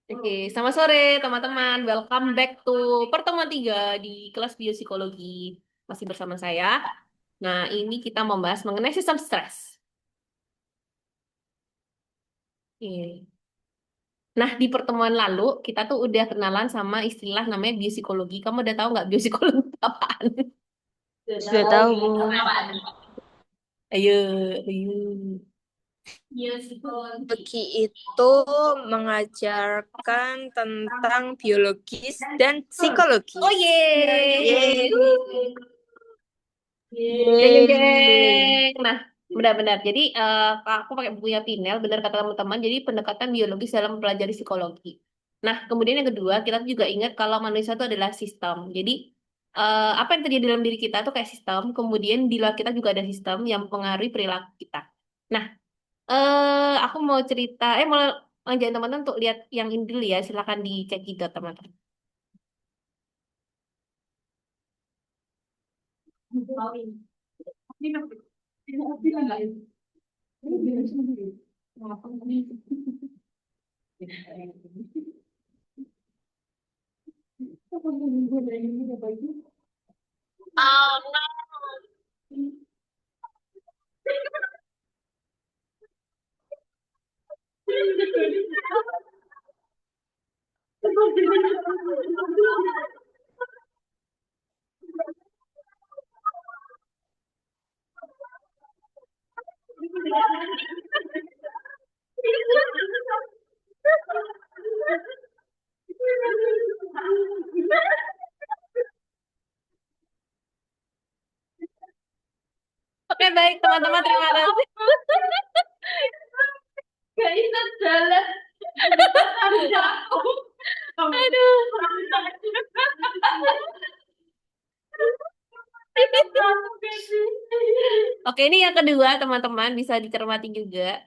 Oke, selamat sore teman-teman. Welcome back to pertemuan 3 di kelas biopsikologi. Masih bersama saya. Nah, ini kita membahas mengenai sistem stres. Oke. Nah, di pertemuan lalu kita tuh udah kenalan sama istilah namanya biopsikologi. Kamu udah tahu nggak biopsikologi itu apaan? Udah Sudah tahu. tahu, Bu. Apaan? Ayo, ayo. Biopsikologi. Biologi itu mengajarkan tentang biologis dan Oh psikologis. ye. Yeay. Jeng jeng Yeay. jeng. Nah, benar-benar. Jadi aku pakai bukunya Pinel, benar kata teman-teman. Jadi pendekatan biologis dalam mempelajari psikologi. Nah, kemudian yang kedua, kita tuh juga ingat kalau manusia itu adalah sistem. Jadi apa yang terjadi dalam diri kita itu kayak sistem. Kemudian di luar kita juga ada sistem yang mempengaruhi perilaku kita. Nah, aku mau cerita, mau ngajakin teman-teman untuk lihat yang ini dulu ya. Silakan dicek juga teman-teman. Oke, baik teman-teman, terima kasih. Gak bisa jalan. Aduh. Oke, ini yang kedua, teman-teman, bisa dicermati juga.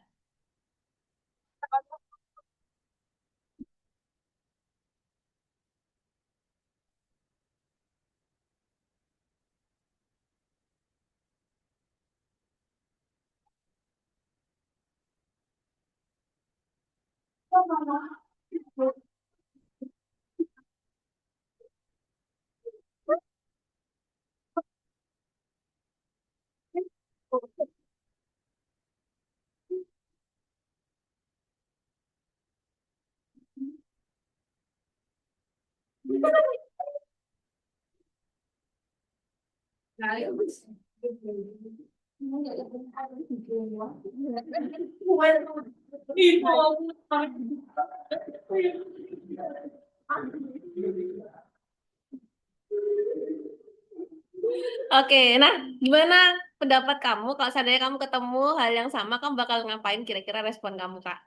Oke, nah gimana pendapat kamu kalau seandainya kamu ketemu hal yang sama, kamu bakal ngapain kira-kira respon kamu, Kak?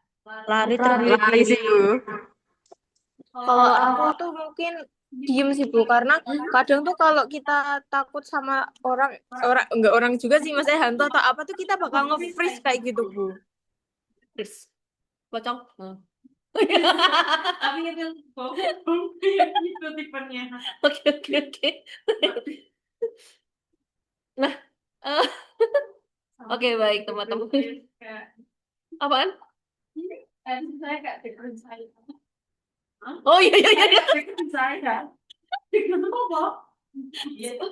Lari Lari terlebih. sih, Bu. Kalau aku tuh mungkin diem sih, Bu, karena kadang tuh kalau kita takut sama orang, enggak orang juga sih, maksudnya hantu atau apa tuh kita bakal nge-freeze kayak gitu, Bu. Terus, pocong. Tapi itu itu tipenya. Oke, oke, oke. Nah, eh, oke baik teman-teman. Apaan? Saya kayak background saya. Oh iya iya iya. Background saya. Background apa? Gitu.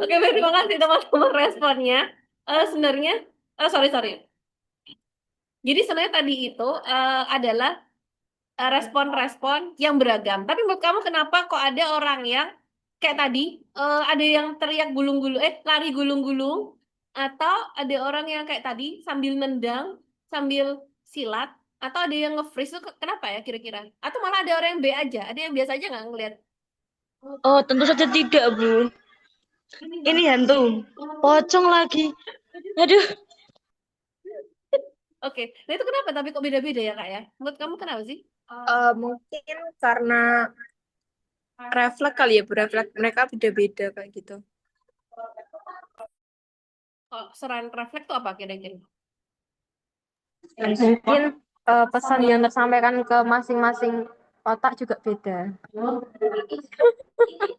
Oke, baik, terima kasih teman-teman responnya. Sebenarnya, sorry sorry. Jadi sebenarnya tadi itu adalah respon-respon yang beragam. Tapi menurut kamu kenapa kok ada orang yang kayak tadi ada yang teriak gulung-gulung, lari gulung-gulung, atau ada orang yang kayak tadi sambil nendang, sambil silat, atau ada yang nge-freeze itu kenapa ya kira-kira? Atau malah ada orang yang B aja, ada yang biasa aja nggak ngeliat? Oh, tentu saja tidak, Bu. Ini hantu. Pocong lagi. Aduh. Oke, nah itu kenapa? Tapi kok beda-beda ya kak ya? Menurut kamu kenapa sih? Mungkin karena refleks kali ya, refleks mereka beda-beda kayak gitu. Oh, selain refleks tuh apa kira-kira? Mungkin pesan yang tersampaikan ke masing-masing otak juga beda.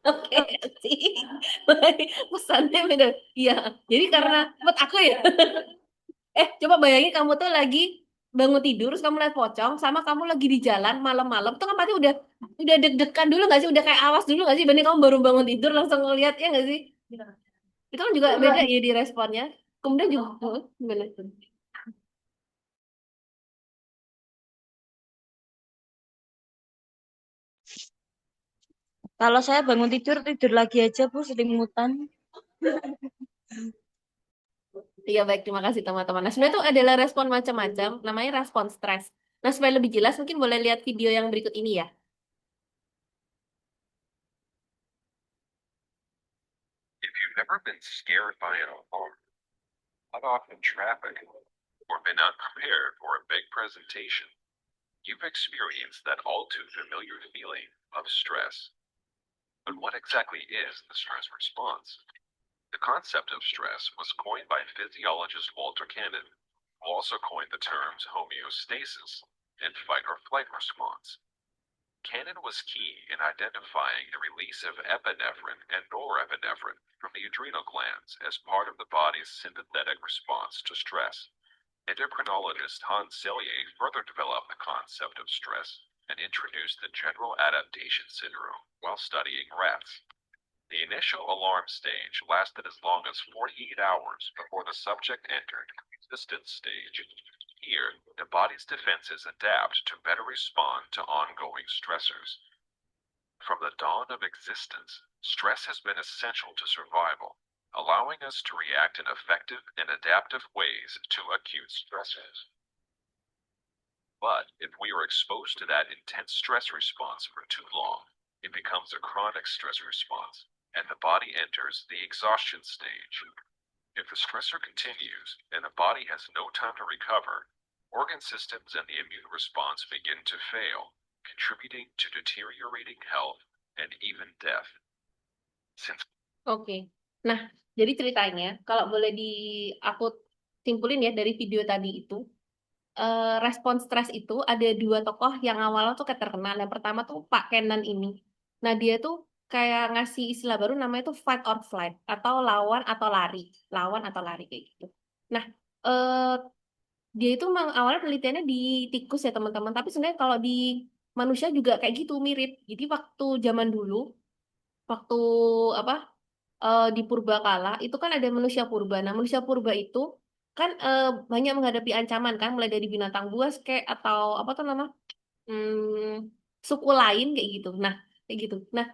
Oke sih, baik. Pesannya beda. Iya, jadi karena menurut aku ya, coba bayangin kamu tuh lagi bangun tidur terus kamu lihat pocong sama kamu lagi di jalan malam-malam tuh kan pasti udah deg-degan dulu nggak sih, udah kayak awas dulu nggak sih, banding kamu baru bangun tidur langsung ngeliat, ya nggak sih? Itu kan juga beda ya di responnya. Kemudian juga gimana? Kalau saya bangun tidur, tidur lagi aja, Bu, selimutan. Iya baik, terima kasih teman-teman. Nah sebenarnya itu adalah respon macam-macam, namanya respon stres. Nah supaya lebih jelas mungkin boleh lihat video yang berikut ini ya. If you've ever been scared by an alarm, cut off in traffic, or been unprepared for a big presentation, you've experienced that all too familiar feeling of stress. But what exactly is the stress response? The concept of stress was coined by physiologist Walter Cannon, who also coined the terms homeostasis and fight or flight response. Cannon was key in identifying the release of epinephrine and norepinephrine from the adrenal glands as part of the body's sympathetic response to stress. Endocrinologist Hans Selye further developed the concept of stress and introduced the general adaptation syndrome while studying rats. The initial alarm stage lasted as long as 48 hours before the subject entered the resistance stage. Here, the body's defenses adapt to better respond to ongoing stressors. From the dawn of existence, stress has been essential to survival, allowing us to react in effective and adaptive ways to acute stressors. But if we are exposed to that intense stress response for too long, it becomes a chronic stress response, and the body enters the exhaustion stage. If the stressor continues and the body has no time to recover, organ systems and the immune response begin to fail, contributing to deteriorating health and even death. Since Oke. Nah, jadi ceritanya kalau boleh aku simpulin ya dari video tadi itu, respon stres itu ada dua tokoh yang awalnya tuh kayak terkenal. Yang pertama tuh Pak Kenan ini. Nah, dia tuh kayak ngasih istilah baru namanya tuh fight or flight atau lawan atau lari. Lawan atau lari kayak gitu. Nah, eh, dia itu memang awalnya penelitiannya di tikus ya teman-teman, tapi sebenarnya kalau di manusia juga kayak gitu mirip. Jadi waktu zaman dulu, waktu apa di purbakala itu kan ada manusia purba. Nah, manusia purba itu kan banyak menghadapi ancaman kan, mulai dari binatang buas kayak atau apa tuh nama suku lain kayak gitu. Nah, kayak gitu. Nah,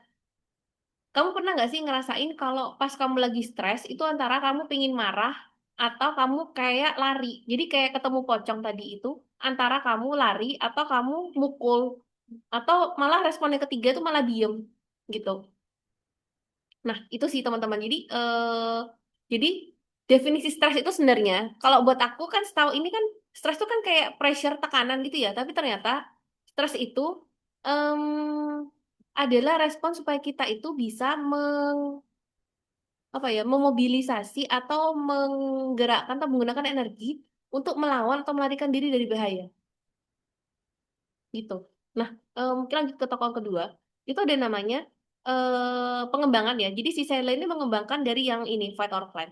kamu pernah nggak sih ngerasain kalau pas kamu lagi stres itu antara kamu pingin marah atau kamu kayak lari. Jadi kayak ketemu pocong tadi itu antara kamu lari atau kamu mukul atau malah respon yang ketiga itu malah diem gitu. Nah, itu sih teman-teman. Jadi definisi stres itu sebenarnya kalau buat aku kan setahu ini kan stres itu kan kayak pressure tekanan gitu ya. Tapi ternyata stres itu em, adalah respon supaya kita itu bisa memobilisasi atau menggerakkan atau menggunakan energi untuk melawan atau melarikan diri dari bahaya gitu. Nah, mungkin lanjut ke tokoh kedua. Itu ada namanya pengembangan ya. Jadi si Sela ini mengembangkan dari yang ini fight or flight.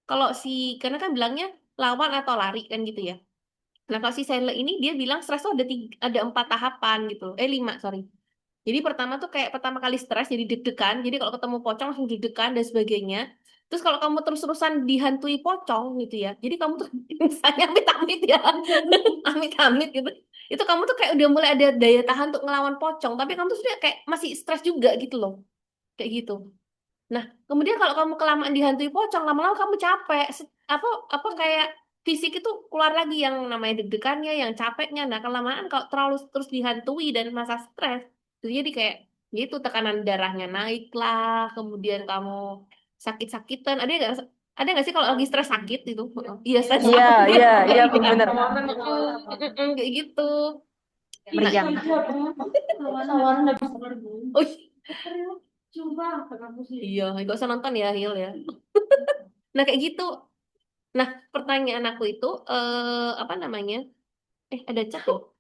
Kalau karena kan bilangnya lawan atau lari kan gitu ya. Nah, kalau si Sela ini dia bilang stres tuh ada 4 tahapan gitu. 5, sorry. Jadi pertama tuh kayak pertama kali stres jadi deg-degan. Jadi kalau ketemu pocong langsung deg-degan dan sebagainya. Terus kalau kamu terus-terusan dihantui pocong gitu ya. Jadi kamu tuh misalnya amit-amit ya. Amit-amit gitu. Itu kamu tuh kayak udah mulai ada daya tahan untuk ngelawan pocong. Tapi kamu tuh sudah kayak masih stres juga gitu loh. Kayak gitu. Nah, kemudian kalau kamu kelamaan dihantui pocong, lama-lama kamu capek. Apa apa kayak fisik itu keluar lagi yang namanya deg-degannya, yang capeknya. Nah, kelamaan kalau terlalu terus dihantui dan masa stres, itu jadi kayak gitu tekanan darahnya naik lah, kemudian kamu sakit-sakitan. Ada nggak sih kalau lagi stres sakit itu? Iya, stres Iya, sakit. iya, iya, Bu, bener. Kayak gitu. Nah, Meriang. oh iya, nggak usah nonton ya, Hil ya. Nah, kayak gitu. Nah, pertanyaan aku itu apa namanya? Ada chat loh.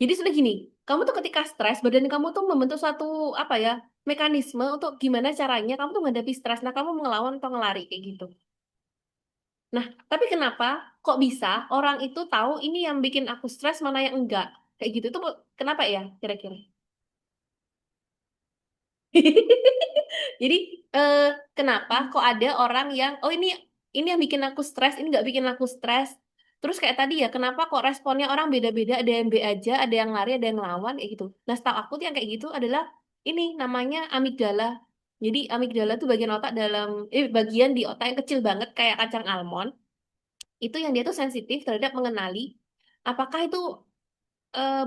Jadi sudah gini, kamu tuh ketika stres, badan kamu tuh membentuk suatu apa ya, mekanisme untuk gimana caranya kamu tuh menghadapi stres. Nah, kamu ngelawan atau ngelari kayak gitu. Nah, tapi kenapa kok bisa orang itu tahu ini yang bikin aku stres, mana yang enggak? Kayak gitu itu kenapa ya kira-kira? Jadi eh, kenapa kok ada orang yang oh ini yang bikin aku stres, ini nggak bikin aku stres. Terus kayak tadi ya, kenapa kok responnya orang beda-beda, ada yang B aja, ada yang lari, ada yang ngelawan kayak gitu. Nah, setahu aku tuh yang kayak gitu adalah ini namanya amigdala. Jadi amigdala tuh bagian otak bagian di otak yang kecil banget kayak kacang almond. Itu yang dia tuh sensitif terhadap mengenali apakah itu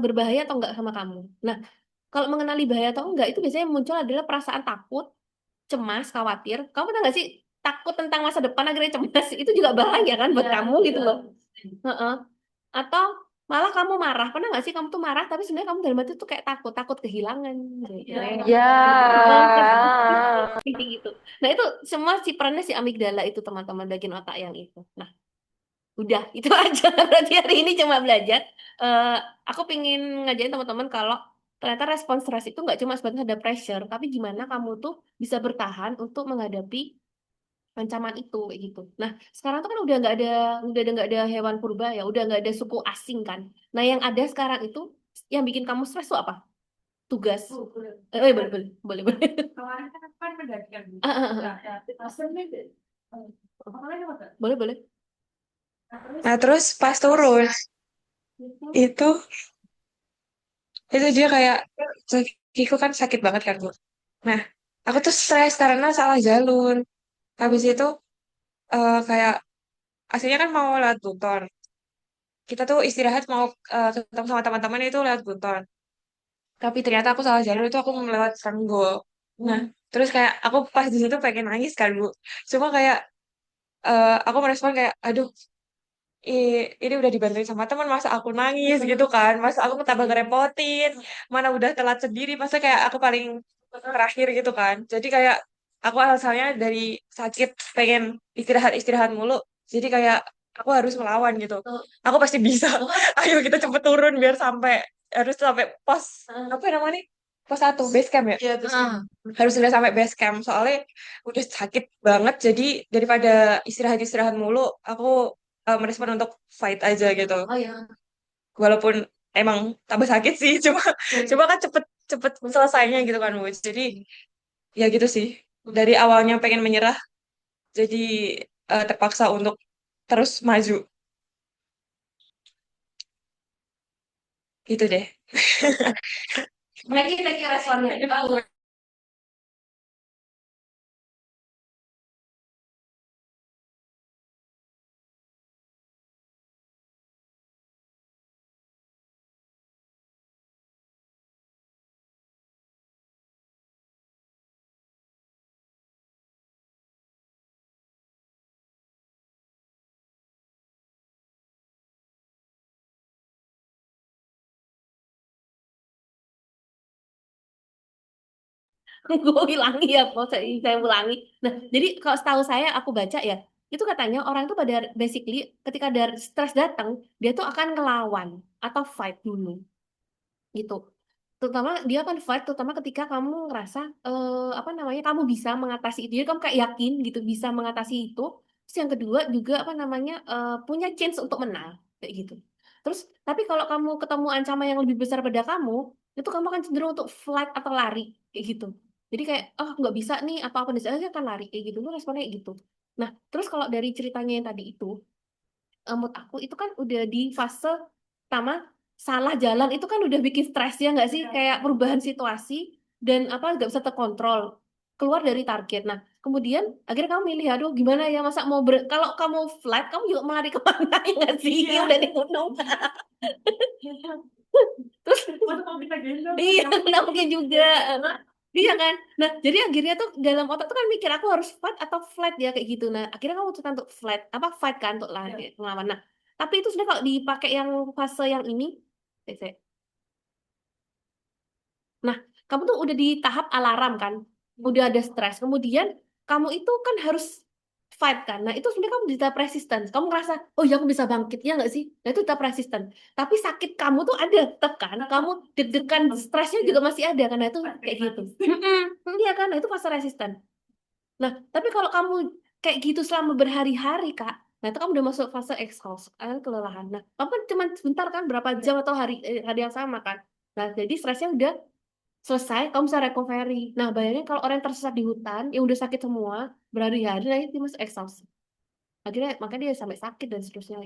berbahaya atau enggak sama kamu. Nah, kalau mengenali bahaya atau enggak itu biasanya muncul adalah perasaan takut, cemas, khawatir. Kamu pernah nggak sih takut tentang masa depan akhirnya cemas? Itu juga bahaya kan buat kamu gitu loh. Heeh. Atau malah kamu marah. Pernah nggak sih kamu tuh marah tapi sebenarnya kamu dalam hati tuh kayak takut, takut kehilangan. Ya. Kayak gitu. Nah, itu semua si perannya si amigdala itu teman-teman bagian otak yang itu. Nah, udah itu aja. Berarti hari ini cuma belajar. Eh, aku pingin ngajarin teman-teman kalau ternyata respon stres itu nggak cuma sebatas ada pressure, tapi gimana kamu tuh bisa bertahan untuk menghadapi ancaman itu kayak gitu. Nah, sekarang tuh kan udah nggak ada hewan purba ya, udah nggak ada suku asing kan. Nah, yang ada sekarang itu yang bikin kamu stres tuh apa? Tugas. Boleh, boleh, boleh, boleh. Ah, ah, boleh, boleh. Nah, terus pas turun itu dia kayak kakiku kan sakit banget kan Bu. Nah, aku tuh stres karena salah jalur. Habis itu kayak aslinya kan mau lewat Buton. Kita tuh istirahat mau ketemu sama teman-teman itu lewat Buton. Tapi ternyata aku salah jalur itu aku mau lewat Sanggol. Nah, terus kayak aku pas di situ pengen nangis kan Bu. Cuma kayak aku merespon kayak aduh ini udah dibantuin sama teman masa aku nangis gitu kan masa aku tambah ngerepotin mana udah telat sendiri masa kayak aku paling terakhir gitu kan jadi kayak aku asalnya dari sakit pengen istirahat istirahat mulu jadi kayak aku harus melawan gitu aku pasti bisa ayo kita cepet turun biar harus sampai pos apa namanya pos 1 base camp ya. Harus sudah sampai base camp soalnya udah sakit banget jadi daripada istirahat istirahat mulu aku merespon untuk fight aja gitu. Walaupun emang tambah sakit sih, cuma kan cepet cepet selesainya gitu kan, Bu. Jadi ya gitu sih. Dari awalnya pengen menyerah, jadi terpaksa untuk terus maju. Gitu deh. Thank you responnya. Gue ulangi ya, saya ulangi. Nah, jadi kalau setahu saya aku baca ya, itu katanya orang itu pada basically ketika ada stres datang, dia tuh akan ngelawan atau fight dulu gitu. Terutama dia akan fight terutama ketika kamu ngerasa apa namanya kamu bisa mengatasi itu. Jadi kamu kayak yakin gitu bisa mengatasi itu. Terus yang kedua juga apa namanya punya chance untuk menang kayak gitu. Terus tapi kalau kamu ketemu ancaman yang lebih besar pada kamu, itu kamu akan cenderung untuk flight atau lari kayak gitu. Jadi kayak oh nggak bisa nih apa-apa dan saya akan lari kayak gitu. Lu responnya kayak gitu. Nah, terus kalau dari ceritanya yang tadi itu menurut aku itu kan udah di fase pertama salah jalan itu kan udah bikin stres ya nggak sih kayak perubahan situasi dan apa nggak bisa terkontrol keluar dari target. Nah kemudian akhirnya kamu milih aduh gimana ya masa mau kalau kamu flat kamu juga mau lari kemana ya nggak sih udah di gunung terus iya nggak mungkin juga. Iya kan? Nah, jadi akhirnya tuh dalam otak tuh kan mikir aku harus fight atau flat ya kayak gitu. Nah, akhirnya kamu memutuskan untuk flat, apa fight kan untuk lari melawan. Nah, tapi itu sebenarnya kalau dipakai yang fase yang ini, saya. Nah, kamu tuh udah di tahap alarm kan, udah ada stres. Kemudian kamu itu kan harus fight kan. Nah, itu sebenarnya kamu di tahap resistance. Kamu ngerasa, oh ya aku bisa bangkit ya nggak sih? Nah, itu tahap resistance. Tapi sakit kamu tuh ada tetap kan. Kamu deg-degan, stresnya juga masih ada karena itu kayak gitu. Iya kan? Nah, itu fase resisten. Nah, tapi kalau kamu kayak gitu selama berhari-hari, Kak, Nah, itu kamu udah masuk fase exhaust, kan kelelahan. Nah, kamu kan cuma sebentar kan, berapa jam atau hari yang sama kan. Nah, jadi stresnya udah selesai, kamu bisa recovery. Nah, bayangin kalau orang yang tersesat di hutan, yang udah sakit semua, berhari-hari, nah itu masuk exhaust. Akhirnya, makanya dia sampai sakit dan seterusnya.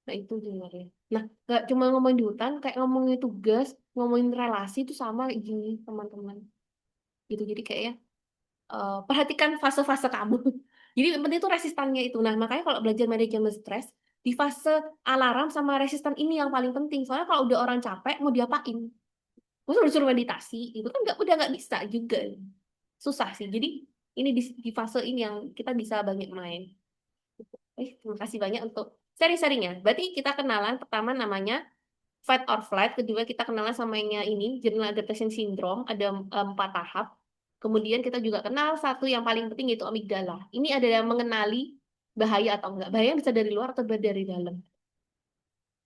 Nah, itu sebenarnya. Nah, gak cuma ngomongin di hutan, kayak ngomongin tugas, ngomongin relasi itu sama kayak gini, teman-teman. Gitu, jadi kayaknya perhatikan fase-fase kamu. Jadi yang penting itu resistannya itu. Nah, makanya kalau belajar manajemen stres, di fase alarm sama resistan ini yang paling penting. Soalnya kalau udah orang capek, mau diapain? Masa disuruh meditasi, itu kan udah nggak bisa juga. Susah sih. Jadi ini di fase ini yang kita bisa banyak main. Terima kasih banyak untuk sharing-sharingnya. Berarti kita kenalan pertama namanya fight or flight, kedua kita kenalan sama yang ini, General Adaptation Syndrome, ada 4 tahap. Kemudian kita juga kenal satu yang paling penting yaitu amigdala. Ini adalah mengenali bahaya atau enggak. Bahaya bisa dari luar atau dari dalam.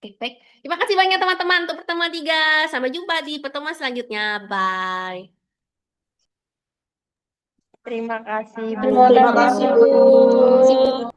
Oke, baik. Terima kasih banyak teman-teman untuk pertemuan 3. Sampai jumpa di pertemuan selanjutnya. Bye. Terima kasih, Bu. Terima kasih, Bu.